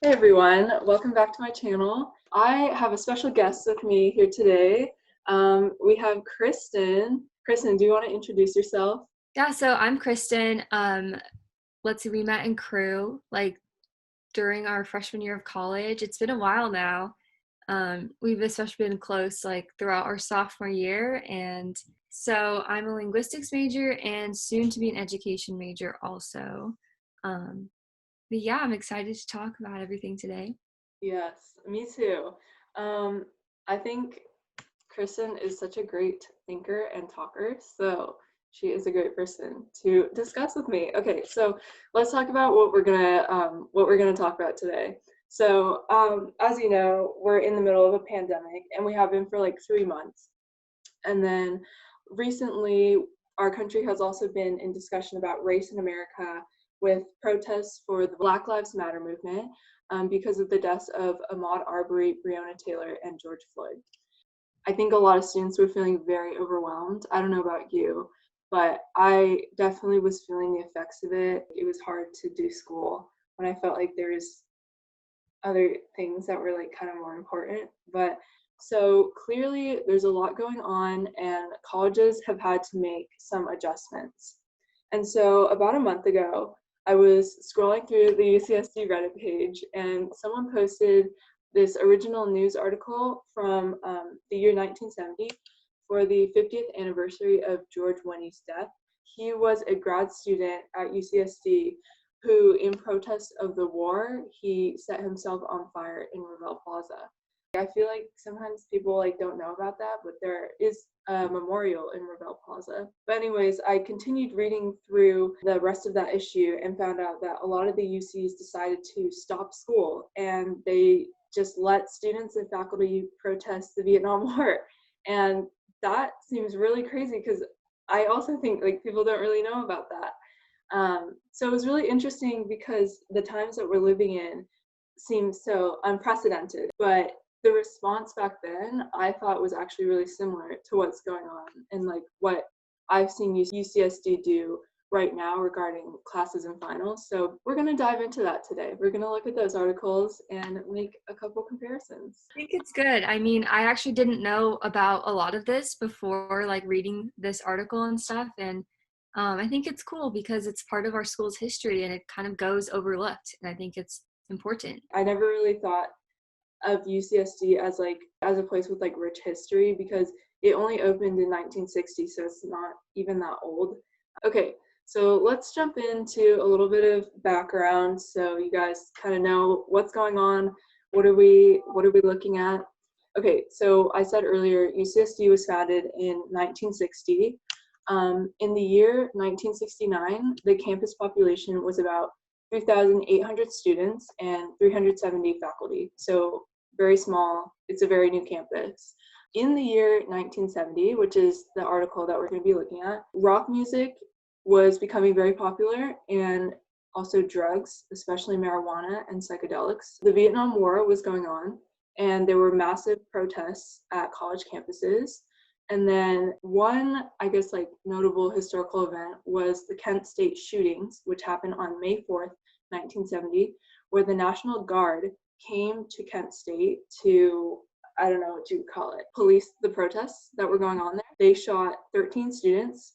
Hey everyone, welcome back to my channel. I have a special guest with me here today. We have Christyn. Christyn, do you want to introduce yourself? Yeah, so I'm Kristen. Let's see, we met in crew like during our freshman year of college. It's been a while now. We've especially been close like throughout our sophomore year. And so I'm a linguistics major and soon to be an education major also. Um, but yeah, I'm excited to talk about everything today. Yes, me too. I think Kristen is such a great thinker and talker, so she is a great person to discuss with me. Okay, so let's talk about what we're gonna talk about today. So, as you know, we're in the middle of a pandemic, and we have been for like 3 months. And then recently, our country has also been in discussion about race in America with protests for the Black Lives Matter movement because of the deaths of Ahmaud Arbery, Breonna Taylor, and George Floyd. I think a lot of students were feeling very overwhelmed. I don't know about you, but I definitely was feeling the effects of it. It was hard to do school when I felt like there was other things that were like kind of more important. But so clearly there's a lot going on and colleges have had to make some adjustments. And so about a month ago, I was scrolling through the UCSD Reddit page and someone posted this original news article from the year 1970 for the 50th anniversary of George Winnie's death. He was a grad student at UCSD who, in protest of the war, he set himself on fire in Revelle Plaza. I feel like sometimes people like don't know about that, but there is a memorial in Revelle Plaza. But anyways, I continued reading through the rest of that issue and found out that a lot of the UCs decided to stop school and they just let students and faculty protest the Vietnam War. And that seems really crazy because I also think like people don't really know about that. So it was really interesting because the times that we're living in seem so unprecedented, but the response back then I thought was actually really similar to what's going on and like what I've seen UCSD do right now regarding classes and finals. So we're going to dive into that today. We're going to look at those articles and make a couple comparisons. I think it's good. I mean, I actually didn't know about a lot of this before like reading this article and stuff. And I think it's cool because it's part of our school's history and it kind of goes overlooked. And I think it's important. I never really thought of UCSD as like as a place with like rich history because it only opened in 1960, so it's not even that old. Okay, so let's jump into a little bit of background so you guys kind of know what's going on. What are we looking at? Okay, so I said earlier UCSD was founded in 1960. In the year 1969, the campus population was about 3,800 students and 370 faculty. So very small. It's a very new campus. In the year 1970, which is the article that we're going to be looking at, rock music was becoming very popular and also drugs, especially marijuana and psychedelics. The Vietnam War was going on and there were massive protests at college campuses. And then one, I guess, like notable historical event was the Kent State shootings, which happened on May 4th, 1970, where the National Guard came to Kent State to, I don't know what you would call it, police the protests that were going on there. They shot 13 students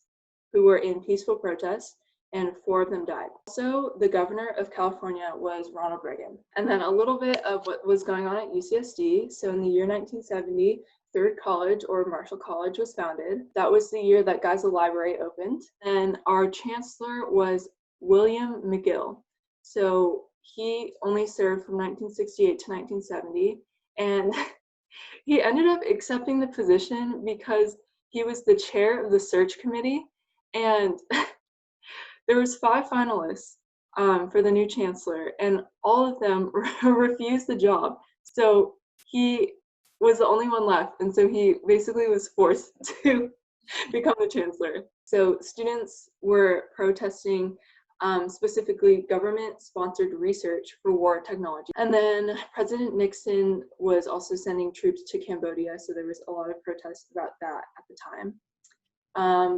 who were in peaceful protest, and 4 of them died. Also, the governor of California was Ronald Reagan. And then a little bit of what was going on at UCSD. So in the year 1970, Third College, or Marshall College, was founded. That was the year that Geisel Library opened. And our chancellor was William McGill. So he only served from 1968 to 1970. And he ended up accepting the position because he was the chair of the search committee. And there was 5 finalists for the new chancellor, and all of them refused the job. So he was the only one left, and so he basically was forced to become the chancellor. So students were protesting specifically government-sponsored research for war technology. And then President Nixon was also sending troops to Cambodia, so there was a lot of protests about that at the time.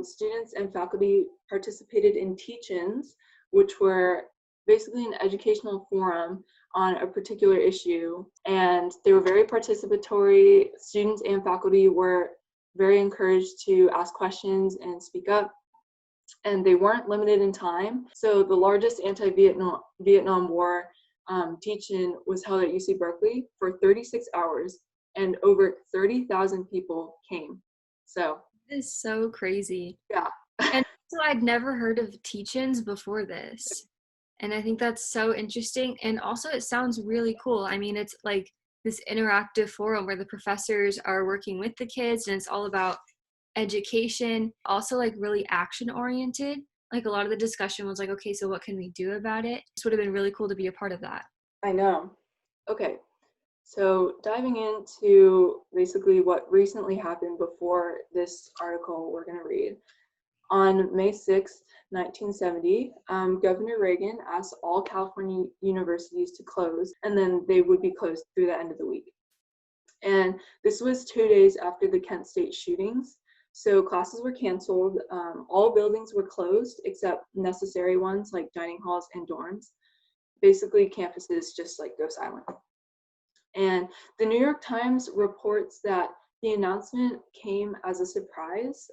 Students and faculty participated in teach-ins, which were basically an educational forum on a particular issue, and they were very participatory. Students and faculty were very encouraged to ask questions and speak up, and they weren't limited in time. So the largest anti-Vietnam War teach-in was held at UC Berkeley for 36 hours, and over 30,000 people came. So This is so crazy. yeah. And so I'd never heard of teach-ins before this. And I think that's so interesting. And also it sounds really cool. I mean, it's like this interactive forum where the professors are working with the kids, and it's all about education, also like really action oriented. Like a lot of the discussion was like, okay, so what can we do about it? This would have been really cool to be a part of that. I know. Okay, so diving into basically what recently happened before this article we're going to read. On May 6th, 1970, Governor Reagan asked all California universities to close, and then they would be closed through the end of the week. And this was 2 days after the Kent State shootings. So classes were canceled. All buildings were closed except necessary ones like dining halls and dorms. Basically, campuses just like go silent. And the New York Times reports that the announcement came as a surprise.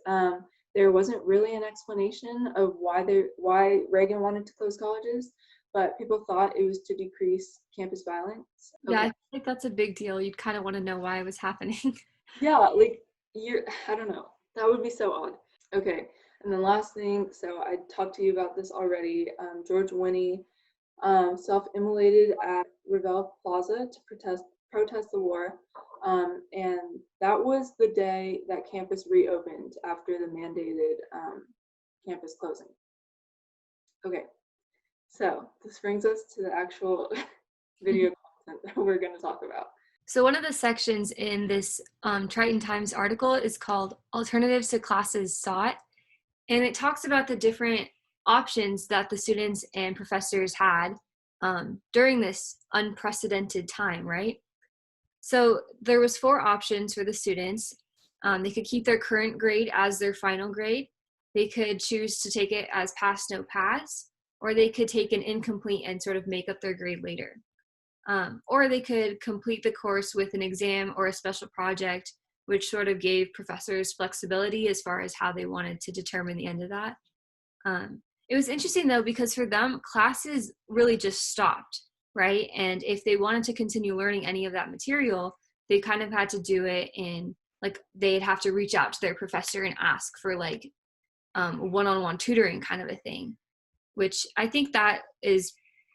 There wasn't really an explanation of why Reagan wanted to close colleges, but people thought it was to decrease campus violence. Yeah, I feel like that's a big deal. You'd kind of want to know why it was happening. Yeah, like I don't know. That would be so odd. Okay, and then last thing, so I talked to you about this already. George Winnie self-immolated at Revelle Plaza to protest the war, and that was the day that campus reopened after the mandated campus closing. Okay, so this brings us to the actual video content that we're going to talk about. So one of the sections in this Triton Times article is called Alternatives to Classes Sought, and it talks about the different options that the students and professors had during this unprecedented time, right? So there was 4 options for the students. They could keep their current grade as their final grade. They could choose to take it as pass, no pass, or they could take an incomplete and sort of make up their grade later. Or they could complete the course with an exam or a special project, which sort of gave professors flexibility as far as how they wanted to determine the end of that. It was interesting though, because for them, classes really just stopped, right? And if they wanted to continue learning any of that material, they kind of had to do it in, like, they'd have to reach out to their professor and ask for like one-on-one tutoring kind of a thing, which I think that is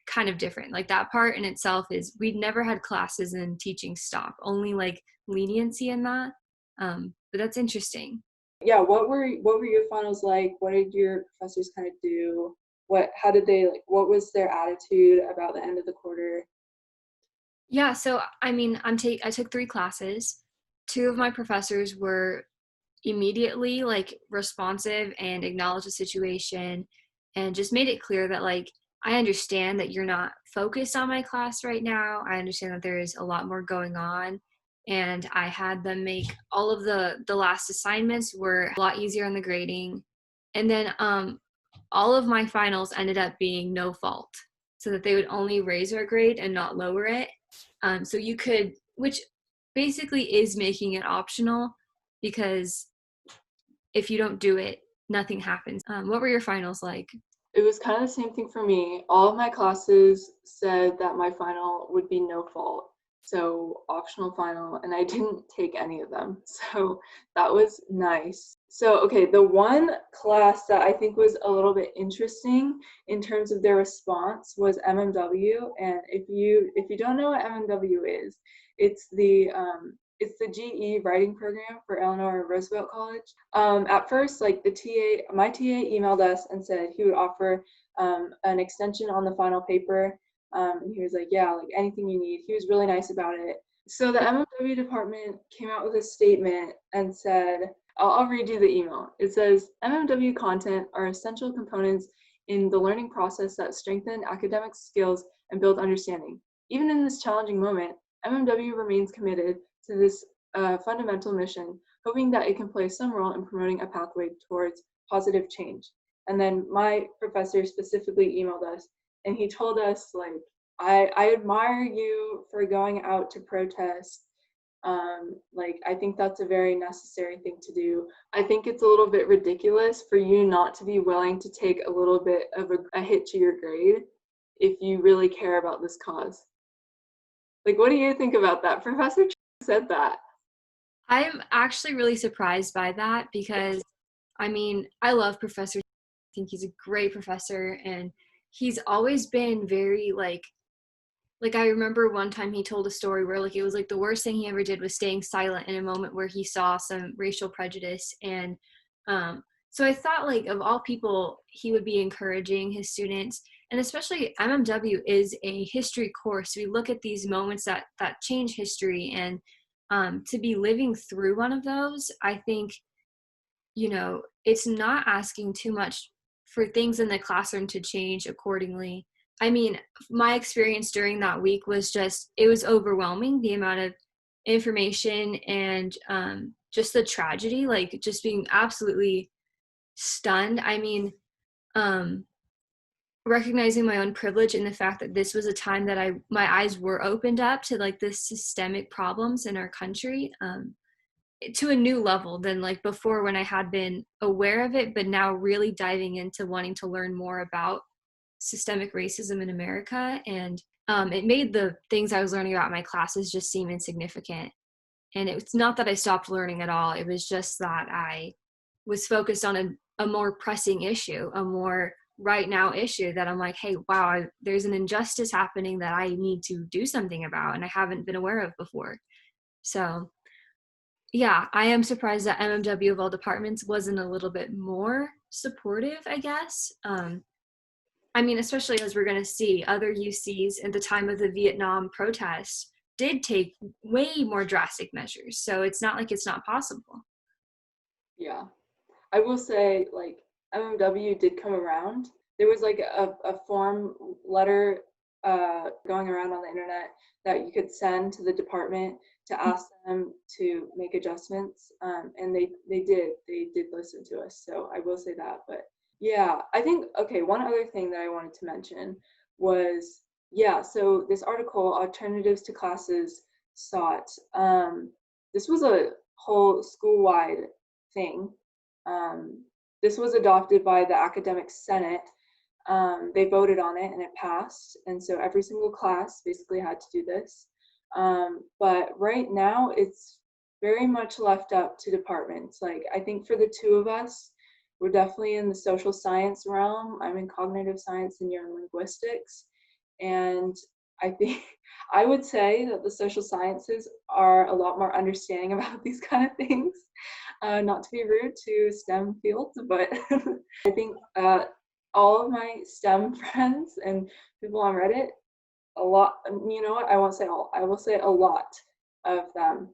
kind of different. Like that part in itself is, we'd never had classes and teaching stop, only like leniency in that. But that's interesting. Yeah, what were your finals like? What did your professors kind of do? How did they, like, what was their attitude about the end of the quarter? Yeah, so I mean, I took 3 classes. 2 of my professors were immediately like responsive and acknowledged the situation and just made it clear that, like, I understand that you're not focused on my class right now. I understand that there is a lot more going on. And I had them make all of the last assignments were a lot easier on the grading. And then all of my finals ended up being no fault, so that they would only raise our grade and not lower it. So you could, which basically is making it optional, because if you don't do it, nothing happens. What were your finals like? It was kind of the same thing for me. All of my classes said that my final would be no fault, so optional final, and I didn't take any of them. So that was nice. So, okay, the one class that I think was a little bit interesting in terms of their response was MMW. And if you don't know what MMW is, it's the GE writing program for Eleanor Roosevelt College. At first, like my TA emailed us and said he would offer an extension on the final paper. And he was like, yeah, like anything you need. He was really nice about it. So the MMW department came out with a statement and said, I'll read you the email. It says, MMW content are essential components in the learning process that strengthen academic skills and build understanding. Even in this challenging moment, MMW remains committed to this fundamental mission, hoping that it can play some role in promoting a pathway towards positive change. And then my professor specifically emailed us, and he told us, like, I admire you for going out to protest. Like, I think that's a very necessary thing to do. I think it's a little bit ridiculous for you not to be willing to take a little bit of a hit to your grade if you really care about this cause. Like, what do you think about that? Professor said that. I'm actually really surprised by that because, I mean, I love Professor. I think he's a great professor, and he's always been very like I remember one time he told a story where like it was like the worst thing he ever did was staying silent in a moment where he saw some racial prejudice. And so I thought, like, of all people, he would be encouraging his students. And especially MMW is a history course. We look at these moments that change history, and to be living through one of those, I think, it's not asking too much for things in the classroom to change accordingly. I mean, my experience during that week was just, it was overwhelming, the amount of information and just the tragedy, like just being absolutely stunned. I mean, um, recognizing my own privilege and the fact that this was a time that my eyes were opened up to like the systemic problems in our country. To a new level than like before when I had been aware of it, but now really diving into wanting to learn more about systemic racism in America. And it made the things I was learning about in my classes just seem insignificant. And it's not that I stopped learning at all. It was just that I was focused on a more pressing issue, a more right now issue that I'm like, hey, wow, there's an injustice happening that I need to do something about and I haven't been aware of before. So yeah, I am surprised that MMW of all departments wasn't a little bit more supportive, I guess. I mean, especially as we're going to see, other UCs at the time of the Vietnam protests did take way more drastic measures. So it's not like it's not possible. Yeah. I will say, like, MMW did come around. There was like a form letter going around on the internet that you could send to the department to ask them to make adjustments, and they did listen to us. So I will say that. But yeah, I think, okay, one other thing that I wanted to mention was, yeah, so this article, Alternatives to Classes Sought, this was a whole school-wide thing. This was adopted by the academic senate. They voted on it and it passed, and so every single class basically had to do this. But right now it's very much left up to departments. Like, I think for the two of us, we're definitely in the social science realm. I'm in cognitive science and you're in linguistics. And I think I would say that the social sciences are a lot more understanding about these kind of things. Not to be rude to STEM fields, but I think all of my STEM friends and people on Reddit, a lot, you know what, I won't say all, I will say a lot of them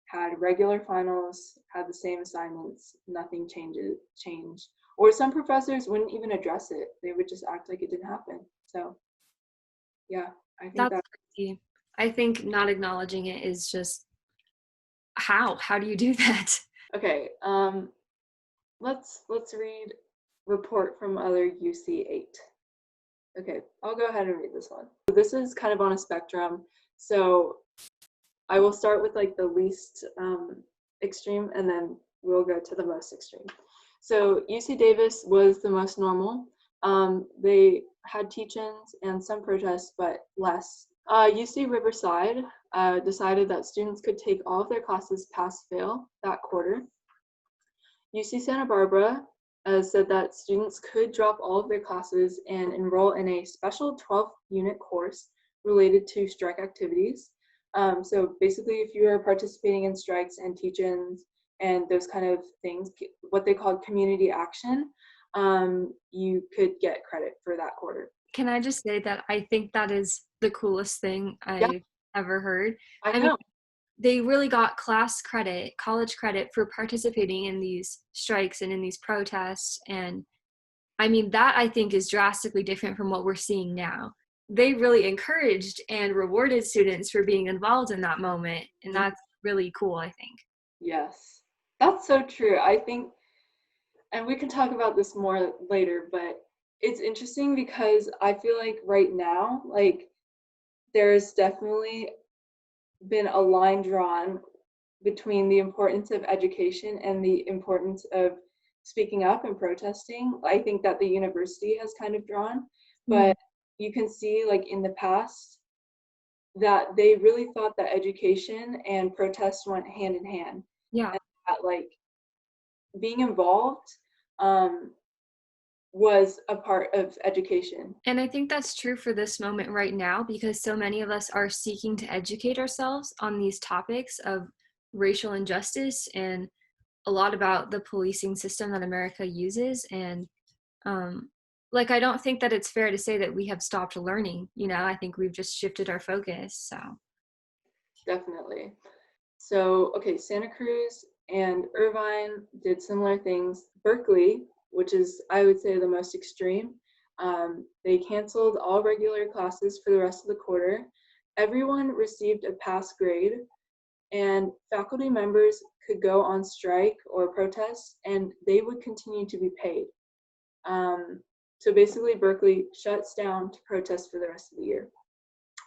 had regular finals, had the same assignments, nothing changed. Or some professors wouldn't even address it. They would just act like it didn't happen. So yeah, I think That's that. crazy. I think not acknowledging it is just how do you do that? Okay, let's read report from other UC8. Okay, I'll go ahead and read this one. This is kind of on a spectrum, so I will start with like the least extreme, and then we'll go to the most extreme. So UC Davis was the most normal. They had teach-ins and some protests, but less. UC Riverside decided that students could take all of their classes pass-fail that quarter. UC Santa Barbara said that students could drop all of their classes and enroll in a special 12-unit course related to strike activities. So basically, if you are participating in strikes and teach-ins and those kind of things, what they call community action, you could get credit for that quarter. Can I just say that I think that is the coolest thing I've ever heard. I know. They really got class credit, college credit for participating in these strikes and in these protests. And I mean, that I think is drastically different from what we're seeing now. They really encouraged and rewarded students for being involved in that moment. And that's really cool, I think. Yes, that's so true. I think, and we can talk about this more later, but it's interesting because I feel like right now, like, there's definitely been a line drawn between the importance of education and the importance of speaking up and protesting. I think that the university has kind of drawn, Mm, but you can see like in the past that they really thought that education and protest went hand in hand, yeah. and that like being involved um, was a part of education. And I think that's true for this moment right now because so many of us are seeking to educate ourselves on these topics of racial injustice and a lot about the policing system that America uses. And um, like, I don't think that it's fair to say that we have stopped learning. I think we've just shifted our focus. So, Definitely. So, okay, Santa Cruz and Irvine did similar things. Berkeley, which is, I would say, the most extreme, they canceled all regular classes for the rest of the quarter. Everyone received a pass grade, and faculty members could go on strike or protest, and they would continue to be paid. So basically, Berkeley shuts down to protest for the rest of the year.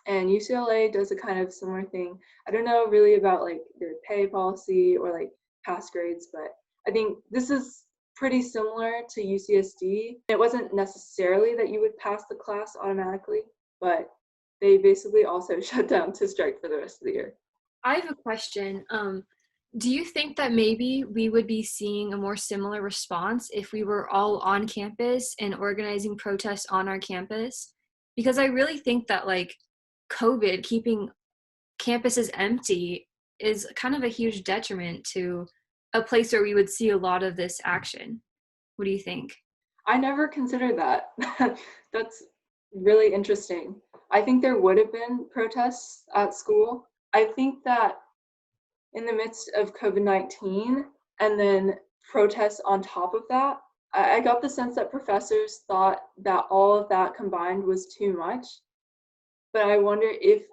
And UCLA does a kind of similar thing. I don't know really about like their pay policy or like pass grades, but I think this is pretty similar to UCSD. It wasn't necessarily that you would pass the class automatically, but they basically also shut down to strike for the rest of the year. I have a question. Do you think that maybe we would be seeing a more similar response if we were all on campus and organizing protests on our campus? Because I really think that like COVID keeping campuses empty is kind of a huge detriment to a place where we would see a lot of this action. What do you think? I never considered that. That's really interesting. I think there would have been protests at school. I think that in the midst of COVID-19 and then protests on top of that, I got the sense that professors thought that all of that combined was too much. But I wonder if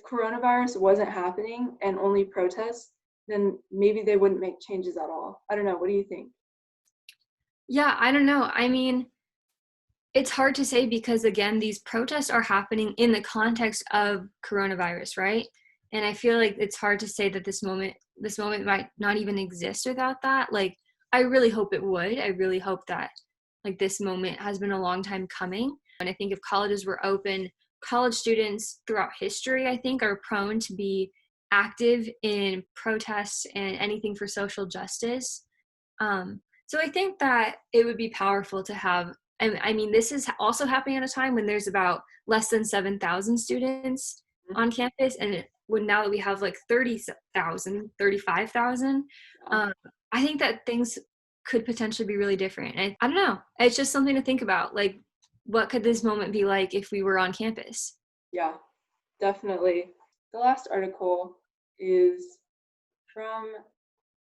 coronavirus wasn't happening and only protests, then maybe they wouldn't make changes at all. I don't know. What do you think? Yeah, I don't know. I mean, it's hard to say because again, these protests are happening in the context of coronavirus, right? And I feel like it's hard to say that this moment might not even exist without that. Like, I really hope it would. I really hope that like this moment has been a long time coming. And I think if colleges were open, college students throughout history, I think, are prone to be active in protests and anything for social justice. So I think that it would be powerful to have, and I mean, this is also happening at a time when there's about less than 7,000 students on campus. And when now that we have like 30,000, 35,000, Yeah. I think that things could potentially be really different. And I don't know. It's just something to think about. Like, what could this moment be like if we were on campus? Yeah, definitely. The last article is from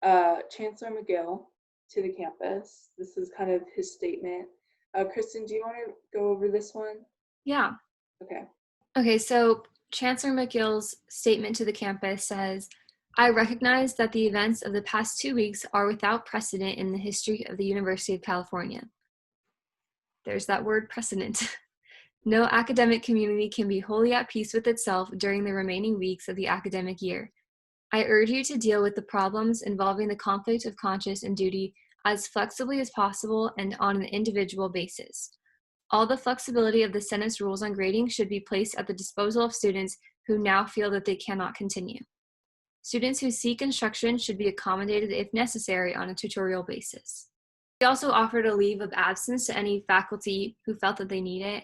Chancellor McGill to the campus. This is kind of his statement. Christyn, do you want to go over this one? Yeah. Okay. Okay, so Chancellor McGill's statement to the campus says, I recognize that the events of the past 2 weeks are without precedent in the history of the University of California. There's that word precedent. No academic community can be wholly at peace with itself during the remaining weeks of the academic year. I urge you to deal with the problems involving the conflict of conscience and duty as flexibly as possible and on an individual basis. All the flexibility of the Senate's rules on grading should be placed at the disposal of students who now feel that they cannot continue. Students who seek instruction should be accommodated if necessary on a tutorial basis. He also offered a leave of absence to any faculty who felt that they need it.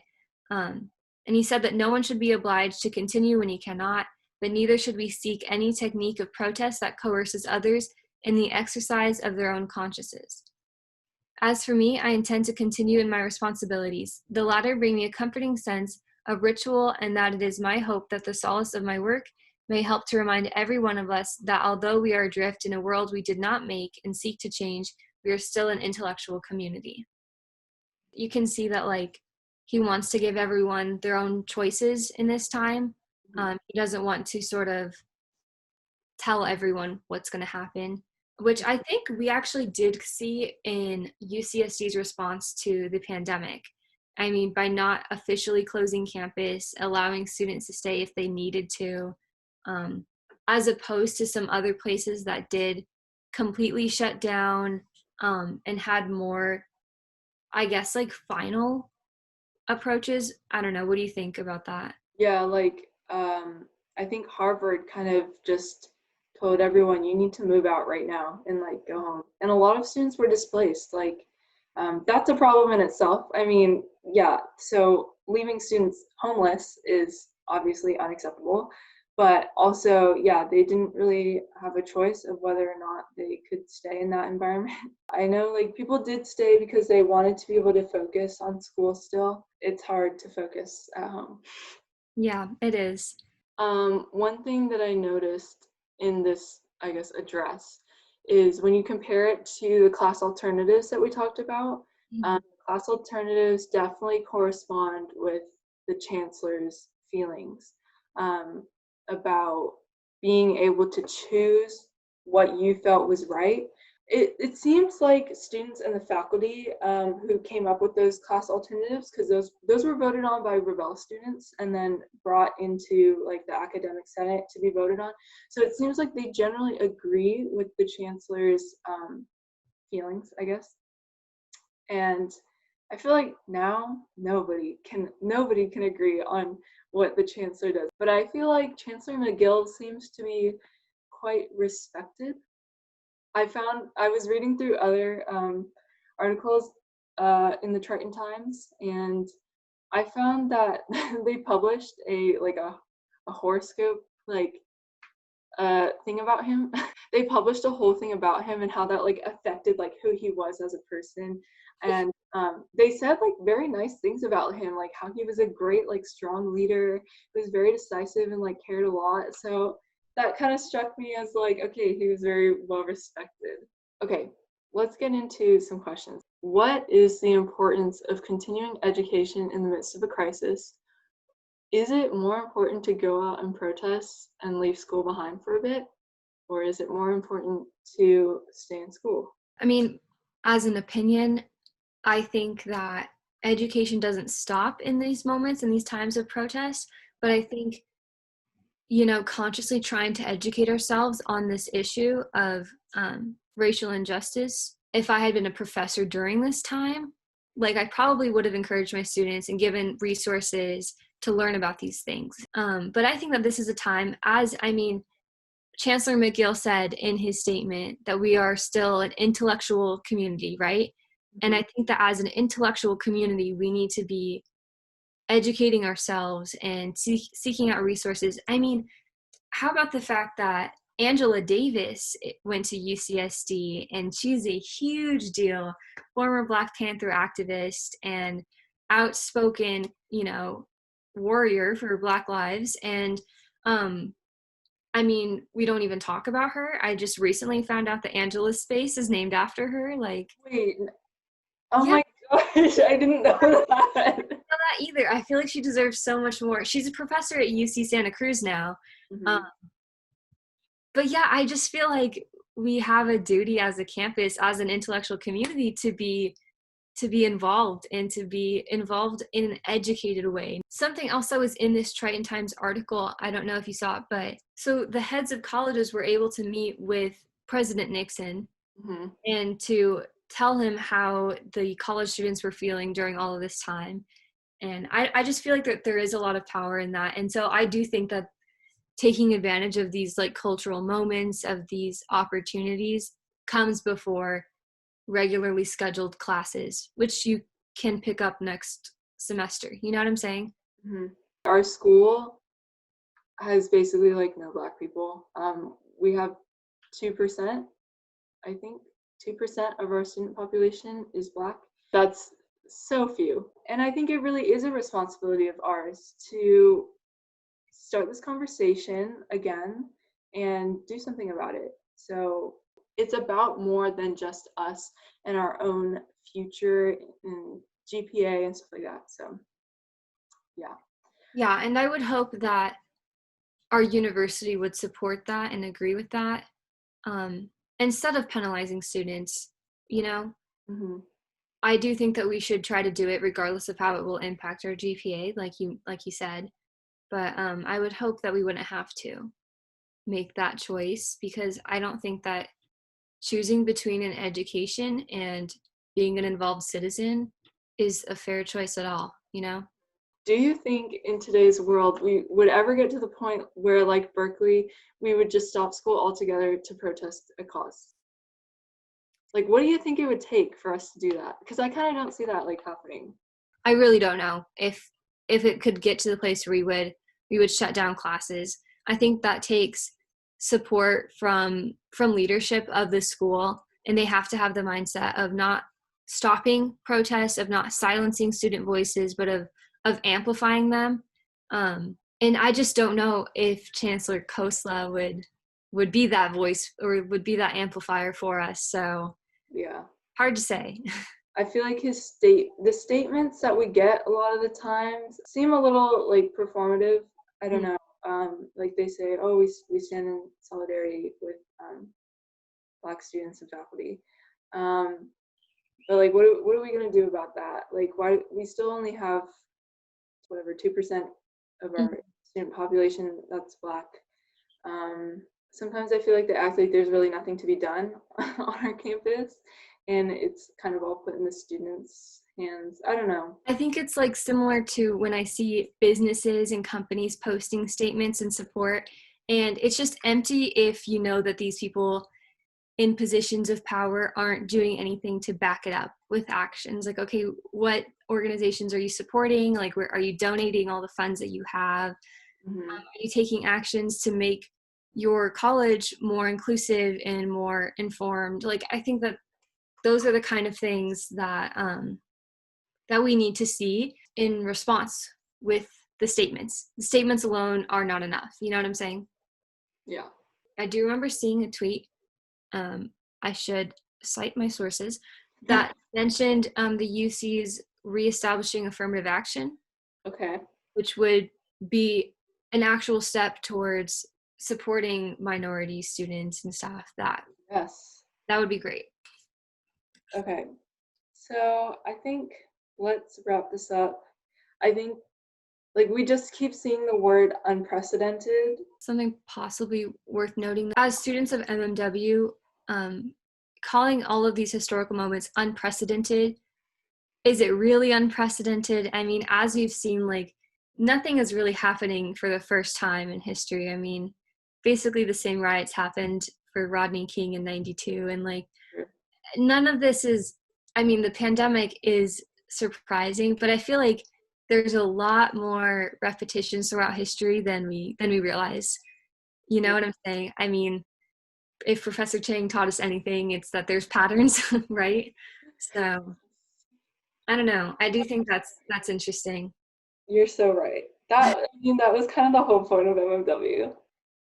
And he said that no one should be obliged to continue when he cannot, but neither should we seek any technique of protest that coerces others in the exercise of their own consciences. As for me, I intend to continue in my responsibilities. The latter bring me a comforting sense of ritual, and that it is my hope that the solace of my work may help to remind every one of us that although we are adrift in a world we did not make and seek to change, we are still an intellectual community. You can see that, like, he wants to give everyone their own choices in this time. He doesn't want to sort of tell everyone what's going to happen, which I think we actually did see in UCSD's response to the pandemic. I mean, by not officially closing campus, allowing students to stay if they needed to, as opposed to some other places that did completely shut down, and had more, I guess, like final approaches. I don't know. What do you think about that? Yeah, like I think Harvard kind of just told everyone you need to move out right now and like go home. And a lot of students were displaced. Like that's a problem in itself. I mean, yeah, so leaving students homeless is obviously unacceptable. But also, yeah, they didn't really have a choice of whether or not they could stay in that environment. I know like people did stay because they wanted to be able to focus on school still. It's hard to focus at home. Yeah, it is. One thing that I noticed in this, I guess, address is when you compare it to the class alternatives that we talked about, class alternatives definitely correspond with the chancellor's feelings about being able to choose what you felt was right. It seems like students and the faculty who came up with those class alternatives, because those were voted on by Rebel students and then brought into like the academic senate to be voted on. So it seems like they generally agree with the chancellor's feelings, I guess. And I feel like now nobody can agree on what the chancellor does. But I feel like Chancellor McGill seems to be quite respected. I was reading through other articles in the Triton Times, and I found that they published a horoscope like thing about him. They published a whole thing about him and how that like affected like who he was as a person, and they said like very nice things about him, like how he was a great like strong leader, he was very decisive and like cared a lot. So that kind of struck me as like, okay, he was very well respected. Okay, let's get into some questions. What is the importance of continuing education in the midst of a crisis? Is it more important to go out and protest and leave school behind for a bit? Or is it more important to stay in school? I mean, as an opinion, I think that education doesn't stop in these moments, in these times of protest, but I think, consciously trying to educate ourselves on this issue of racial injustice. If I had been a professor during this time, like I probably would have encouraged my students and given resources to learn about these things. But I think that this is a time, Chancellor McGill said in his statement that we are still an intellectual community, right? And I think that as an intellectual community, we need to be educating ourselves and seeking out resources. I mean, how about the fact that Angela Davis went to UCSD and she's a huge deal, former Black Panther activist and outspoken, warrior for Black lives. And we don't even talk about her. I just recently found out that Angela's space is named after her. Like, Wait, oh yeah, my gosh, I didn't know that. I didn't know that either. I feel like she deserves so much more. She's a professor at UC Santa Cruz now. Mm-hmm. But yeah, I just feel like we have a duty as a campus, as an intellectual community, to be involved and to be involved in an educated way. Something else that was in this Triton Times article, I don't know if you saw it, but so the heads of colleges were able to meet with President Nixon Mm-hmm. and to tell him how the college students were feeling during all of this time. And I just feel like that there is a lot of power in that. And so I do think that taking advantage of these like cultural moments, of these opportunities, comes before regularly scheduled classes, which you can pick up next semester. You know what I'm saying? Mm-hmm. Our school has basically like no Black people. We have 2%, I think. 2% of our student population is Black. That's so few. And I think it really is a responsibility of ours to start this conversation again and do something about it. So it's about more than just us and our own future and GPA and stuff like that. So yeah. Yeah, and I would hope that our university would support that and agree with that, instead of penalizing students, you know? Mm-hmm. I do think that we should try to do it regardless of how it will impact our GPA, like you said. But I would hope that we wouldn't have to make that choice, because I don't think that choosing between an education and being an involved citizen is a fair choice at all, you know? Do you think in today's world we would ever get to the point where, like Berkeley, we would just stop school altogether to protest a cause? Like, what do you think it would take for us to do that? Because I kind of don't see that like happening. I really don't know if it could get to the place where we would shut down classes. I think that takes support from leadership of the school, and they have to have the mindset of not stopping protests, of not silencing student voices, but of amplifying them. And I just don't know if Chancellor Kosla would be that voice or would be that amplifier for us. So Yeah. hard to say. I feel like the statements that we get a lot of the times seem a little like performative. I don't know. Like they say, oh, we stand in solidarity with Black students and faculty. But like, what are we gonna do about that? Like, why we still only have whatever 2% of our student population that's Black. Sometimes I feel like they act like there's really nothing to be done on our campus, and it's kind of all put in the students' hands. I don't know. I think it's like similar to when I see businesses and companies posting statements in support, and it's just empty if you know that these people in positions of power aren't doing anything to back it up with actions. Like, okay, what organizations are you supporting? Like, where are you donating all the funds that you have? Mm-hmm. Are you taking actions to make your college more inclusive and more informed? Like, I think that those are the kind of things that we need to see in response with the statements. The statements alone are not enough. You know what I'm saying? Yeah. I do remember seeing a tweet. I should cite my sources that mentioned the UC's reestablishing affirmative action, Okay. which would be an actual step towards supporting minority students and staff. Yes. That would be great. Okay. So I think let's wrap this up. I think like we just keep seeing the word unprecedented. Something possibly worth noting, as students of MMW, calling all of these historical moments unprecedented, is it really unprecedented? I mean, as we've seen, like, nothing is really happening for the first time in history. I mean, basically the same riots happened for Rodney King in 92, and like none of this is, I mean, the pandemic is surprising, but I feel like there's a lot more repetitions throughout history than we realize. You know what I'm saying? I mean, if Professor Chang taught us anything, it's that there's patterns, right? So I don't know. I do think that's interesting. You're so right. That was kind of the whole point of MMW.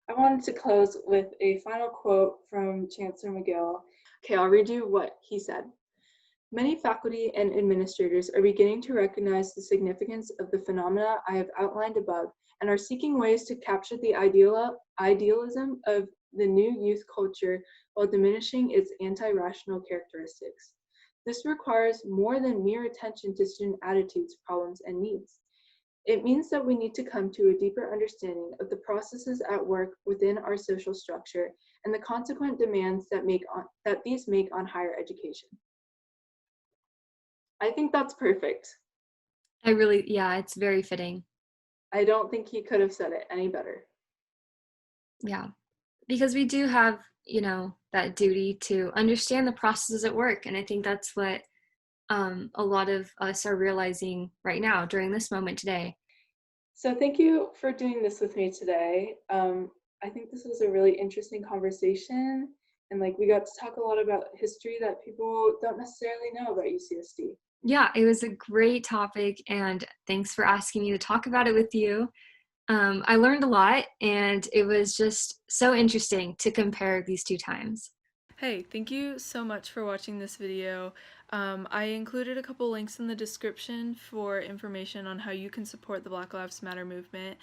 I wanted to close with a final quote from Chancellor McGill. Okay, I'll read you what he said. Many faculty and administrators are beginning to recognize the significance of the phenomena I have outlined above and are seeking ways to capture the idealism of the new youth culture while diminishing its anti-rational characteristics. This requires more than mere attention to student attitudes, problems, and needs. It means that we need to come to a deeper understanding of the processes at work within our social structure and the consequent demands that these make on higher education. I think that's perfect. Yeah, it's very fitting. I don't think he could have said it any better. Yeah. Because we do have, that duty to understand the processes at work. And I think that's what a lot of us are realizing right now during this moment today. So thank you for doing this with me today. I think this was a really interesting conversation. And like we got to talk a lot about history that people don't necessarily know about UCSD. Yeah, it was a great topic, and thanks for asking me to talk about it with you. I learned a lot, and it was just so interesting to compare these two times. Hey, thank you so much for watching this video. I included a couple links in the description for information on how you can support the Black Lives Matter movement.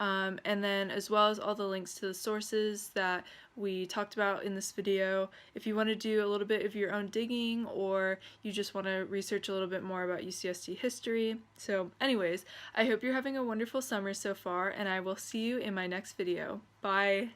and then as well as all the links to the sources that we talked about in this video if you want to do a little bit of your own digging or you just want to research a little bit more about UCSD history. So anyways, I hope you're having a wonderful summer so far, and I will see you in my next video. Bye!